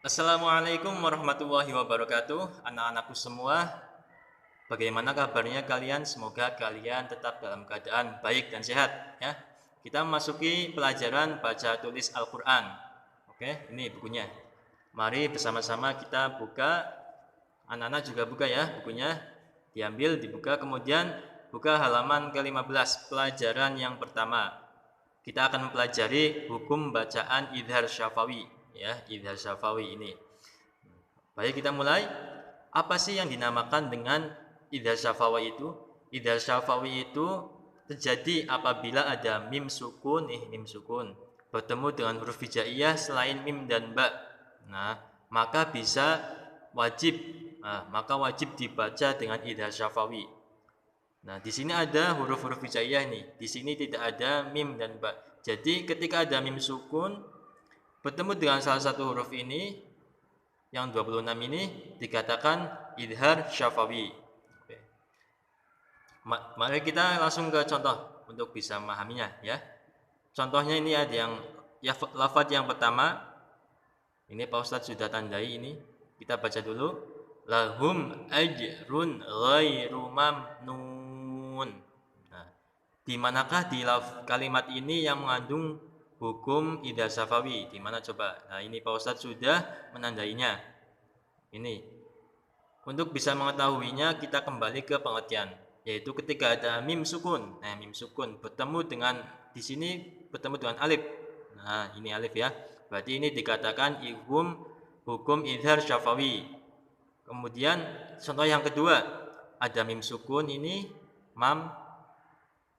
Assalamualaikum warahmatullahi wabarakatuh. Anak-anakku semua, bagaimana kabarnya kalian? Semoga kalian tetap dalam keadaan baik dan sehat ya. Kita memasuki pelajaran baca tulis Al-Qur'an. Oke, ini bukunya. Mari bersama-sama kita buka. Anak-anak juga buka ya bukunya. Diambil, dibuka, kemudian buka halaman ke-15, pelajaran yang pertama. Kita akan mempelajari hukum bacaan idhar syafawi ya, idhar syafawi ini. Baik, kita mulai. Apa sih yang dinamakan dengan idhar syafawi itu? Idhar syafawi itu terjadi apabila ada mim sukun, mim sukun bertemu dengan huruf hijaiyah selain mim dan ba. Nah, maka wajib dibaca dengan idhar syafawi. Nah, di sini ada huruf-huruf hijaiyah nih. Di sini tidak ada mim dan ba. Jadi ketika ada mim sukun bertemu dengan salah satu huruf ini, yang 26 ini dikatakan idhar syafawi. Oke. Mari kita langsung ke contoh untuk bisa memahaminya ya. Contohnya ini ada yang lafaz yang pertama. Ini Pak Ustadz sudah tandai ini. Kita baca dulu. Lahum ajrun ghairu mamnun. Nah, di manakah di kalimat ini yang mengandung hukum idhar syafawi? Di mana coba? Nah, ini Pak Ustadz sudah menandainya. Ini. Untuk bisa mengetahuinya kita kembali ke pengertian, yaitu ketika ada mim sukun. Nah, mim sukun bertemu dengan di sini bertemu dengan alif. Nah, ini alif ya. Berarti ini dikatakan hukum idhar syafawi. Kemudian contoh yang kedua, ada mim sukun ini mam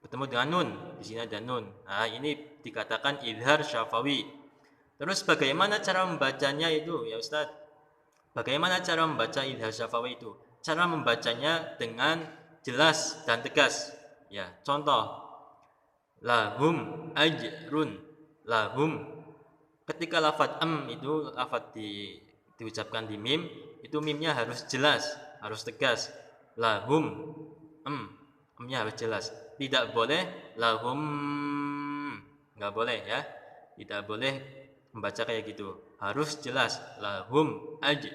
bertemu dengan nun. Di sini ada nun. Nah, ini dikatakan idhar syafawi. Terus bagaimana cara membacanya itu ya Ustaz? Bagaimana cara membaca idhar syafawi itu? Cara membacanya dengan jelas dan tegas. Ya, contoh lahum ajrun. Lahum. Ketika lafaz itu lafaz diucapkan di mim, itu mimnya harus jelas, harus tegas. Lahum nya harus jelas. Tidak boleh lahum, nggak boleh ya. Tidak boleh membaca kayak gitu. Harus jelas lahum aj.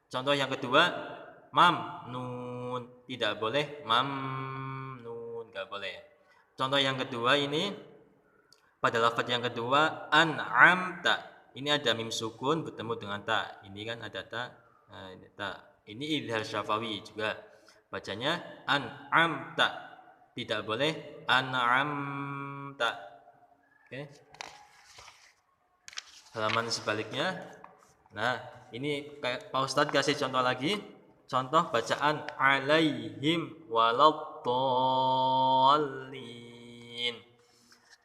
Contoh yang kedua, mamnun. Tidak boleh mamnun, nggak boleh. Contoh yang kedua ini pada lafaz yang kedua an'amta. Ini ada mim sukun bertemu dengan ta. Ini kan ada ta. Nah, ta. Ini idhar syafawi juga. Bacanya an'amta. Tidak boleh an'amta. Oke. Halaman sebaliknya. Nah, ini Pak Ustadz kasih contoh lagi. Contoh bacaan alaihim waladdallin.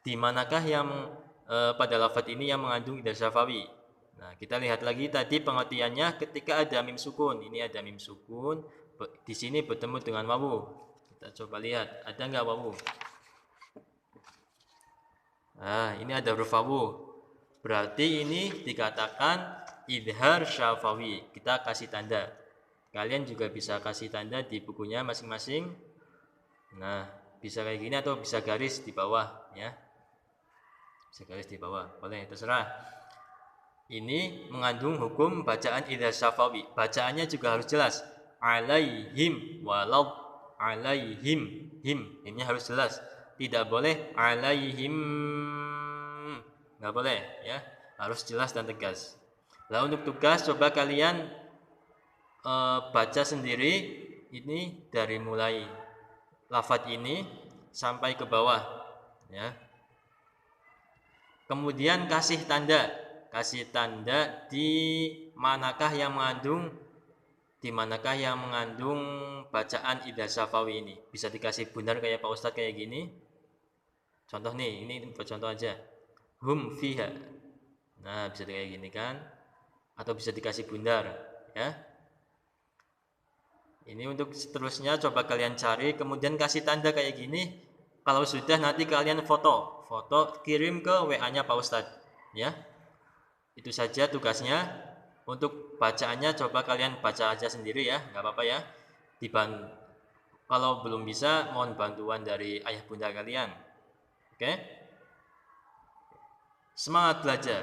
Di manakah yang pada lafaz ini yang mengandung idhar syafawi? Nah, kita lihat lagi tadi pengertiannya ketika ada mim sukun. Ini ada mim sukun, di sini bertemu dengan wawu. Kita coba lihat, ada nggak wawu? Nah, ini ada huruf wawu. Berarti ini dikatakan idhar syafawi. Kita kasih tanda. Kalian juga bisa kasih tanda di bukunya masing-masing. Nah, bisa kayak gini atau bisa garis di bawah ya. Bisa garis di bawah, boleh, terserah. Ini mengandung hukum bacaan idhar syafawi. Bacaannya juga harus jelas. Alaihim walad, alaihim, himnya harus jelas. Tidak boleh alaihim, nggak boleh ya. Harus jelas dan tegas. Lah untuk tugas coba kalian baca sendiri ini dari mulai lafaz ini sampai ke bawah ya. Kemudian kasih tanda di manakah yang mengandung bacaan idhar syafawi ini. Bisa dikasih bundar kayak Pak Ustadz kayak gini. Contoh nih, ini buat contoh aja. Hum fiha. Nah, bisa kayak gini kan? Atau bisa dikasih bundar ya. Ini untuk seterusnya coba kalian cari, kemudian kasih tanda kayak gini. Kalau sudah nanti kalian foto kirim ke WA-nya Pak Ustadz ya. Itu saja tugasnya. Untuk bacaannya coba kalian baca aja sendiri ya, nggak apa-apa ya. Kalau belum bisa mohon bantuan dari ayah bunda kalian. Oke? Semangat belajar.